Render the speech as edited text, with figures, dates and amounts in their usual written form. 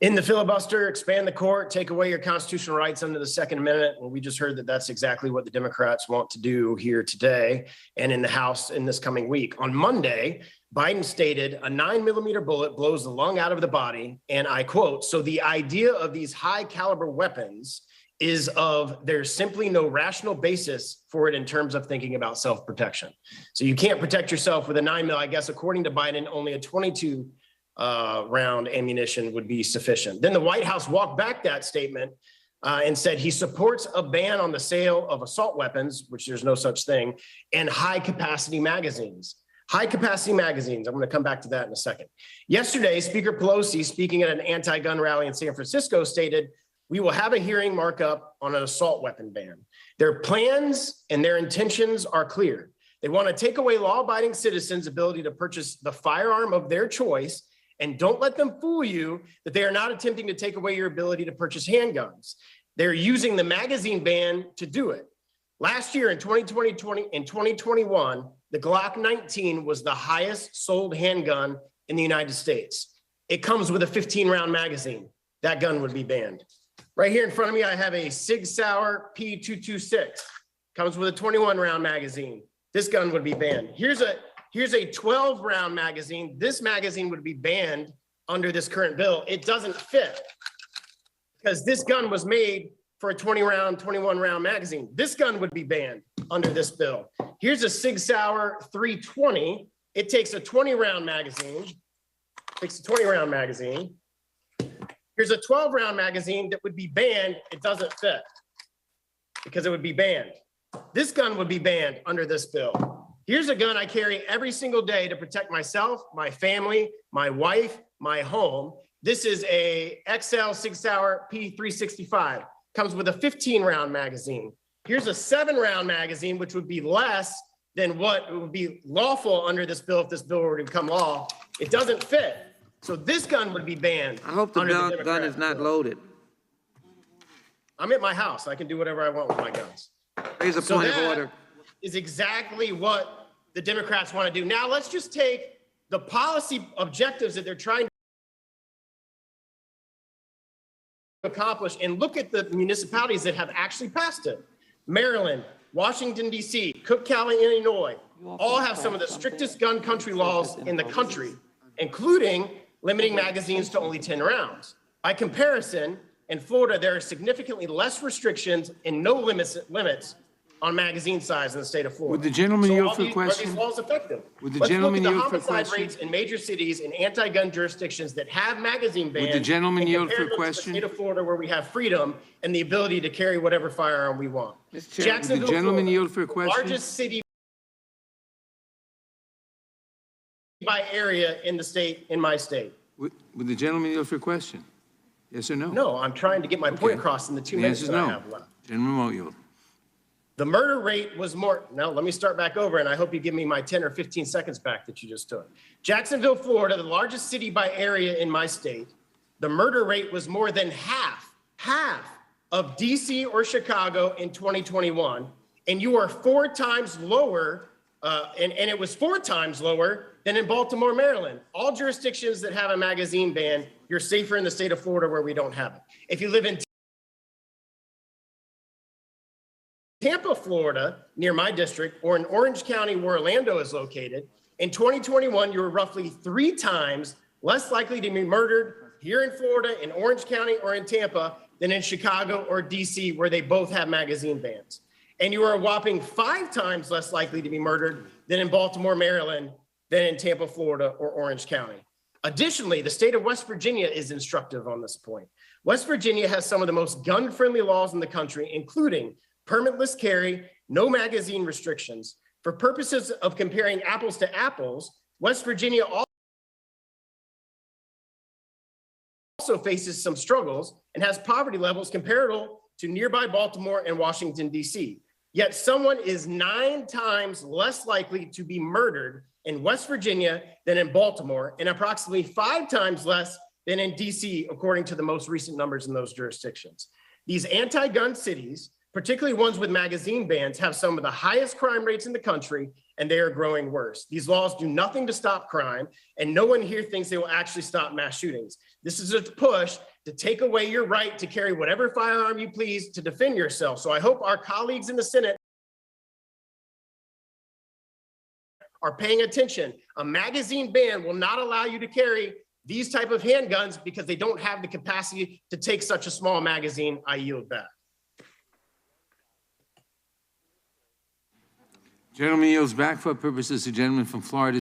In the filibuster, expand the court, take away your constitutional rights under the Second Amendment. And we just heard that that's exactly what the Democrats want to do here today and in the House in this coming week. On Monday, Biden stated a 9mm bullet blows the lung out of the body. And I quote, "So the idea of these high caliber weapons is there's simply no rational basis for it in terms of thinking about self-protection." So you can't protect yourself with a 9mm. I guess, according to Biden, only a 22 round ammunition would be sufficient. Then the White House walked back that statement and said he supports a ban on the sale of assault weapons, which there's no such thing, and high capacity magazines. High capacity magazines. I'm going to come back to that in a second. Yesterday, Speaker Pelosi, speaking at an anti-gun rally in San Francisco, stated, "We will have a hearing markup on an assault weapon ban. Their plans and their intentions are clear. They want to take away law-abiding citizens' ability to purchase the firearm of their choice. And don't let them fool you that they are not attempting to take away your ability to purchase handguns. They're using the magazine ban to do it." Last year in 2021, the Glock 19 was the highest sold handgun in the United States. It comes with a 15-round magazine. That gun would be banned. Right here in front of me, I have a Sig Sauer P226. Comes with a 21-round magazine. This gun would be banned. Here's a 12-round magazine. This magazine would be banned under this current bill. It doesn't fit because this gun was made for a 21-round magazine. This gun would be banned under this bill. Here's a Sig Sauer 320. It takes a 20-round magazine. Here's a 12-round magazine that would be banned. It doesn't fit because it would be banned. This gun would be banned under this bill. Here's a gun I carry every single day to protect myself, my family, my wife, my home. This is a XL Sig Sauer P365. Comes with a 15-round magazine. Here's a 7-round magazine, which would be less than what would be lawful under this bill if this bill were to become law. It doesn't fit. So this gun would be banned. I hope the gun is not loaded. I'm at my house. I can do whatever I want with my guns. Here's a point of order. Is exactly what the Democrats want to do. Now let's just take the policy objectives that they're trying to accomplish and look at the municipalities that have actually passed it. Maryland, Washington, D.C., Cook County, Illinois, all have some of the strictest gun country laws in the country, including limiting magazines to only 10 rounds. By comparison, in Florida, there are significantly less restrictions and no limits on magazine size in the state of Florida. Would the gentleman yield for a question? Are these laws effective? Would the gentleman yield for a question? Let's look at the homicide rates in major cities and anti-gun jurisdictions that have magazine bans. Would the gentleman yield for a question? The state of Florida, where we have freedom and the ability to carry whatever firearm we want. Mr. Chair, would the gentleman yield for a question? Largest city by area in the state, in my state. Would the gentleman yield for a question? Yes or no? No, I'm trying to get my point across in the 2 minutes that I have left. Gentleman won't yield. The murder rate was more. Now, let me start back over, and I hope you give me my 10 or 15 seconds back that you just took. Jacksonville, Florida, the largest city by area in my state, the murder rate was more than half of DC or Chicago in 2021, and you are 4 times lower, and it was 4 times lower than in Baltimore, Maryland. All jurisdictions that have a magazine ban, you're safer in the state of Florida where we don't have it. If you live in Tampa, Florida, near my district, or in Orange County, where Orlando is located, in 2021, you were roughly 3 times less likely to be murdered here in Florida, in Orange County, or in Tampa than in Chicago or DC, where they both have magazine bans. And you are a whopping 5 times less likely to be murdered than in Baltimore, Maryland, than in Tampa, Florida, or Orange County. Additionally, the state of West Virginia is instructive on this point. West Virginia has some of the most gun-friendly laws in the country, including permitless carry, no magazine restrictions. For purposes of comparing apples to apples, West Virginia also faces some struggles and has poverty levels comparable to nearby Baltimore and Washington, D.C. Yet someone is 9 times less likely to be murdered in West Virginia than in Baltimore, and approximately 5 times less than in D.C., according to the most recent numbers in those jurisdictions. These anti-gun cities particularly ones with magazine bans, have some of the highest crime rates in the country, and they are growing worse. These laws do nothing to stop crime, and no one here thinks they will actually stop mass shootings. This is a push to take away your right to carry whatever firearm you please to defend yourself. So I hope our colleagues in the Senate are paying attention. A magazine ban will not allow you to carry these type of handguns because they don't have the capacity to take such a small magazine. I yield back. Gentleman yields back for purposes. The gentleman from Florida.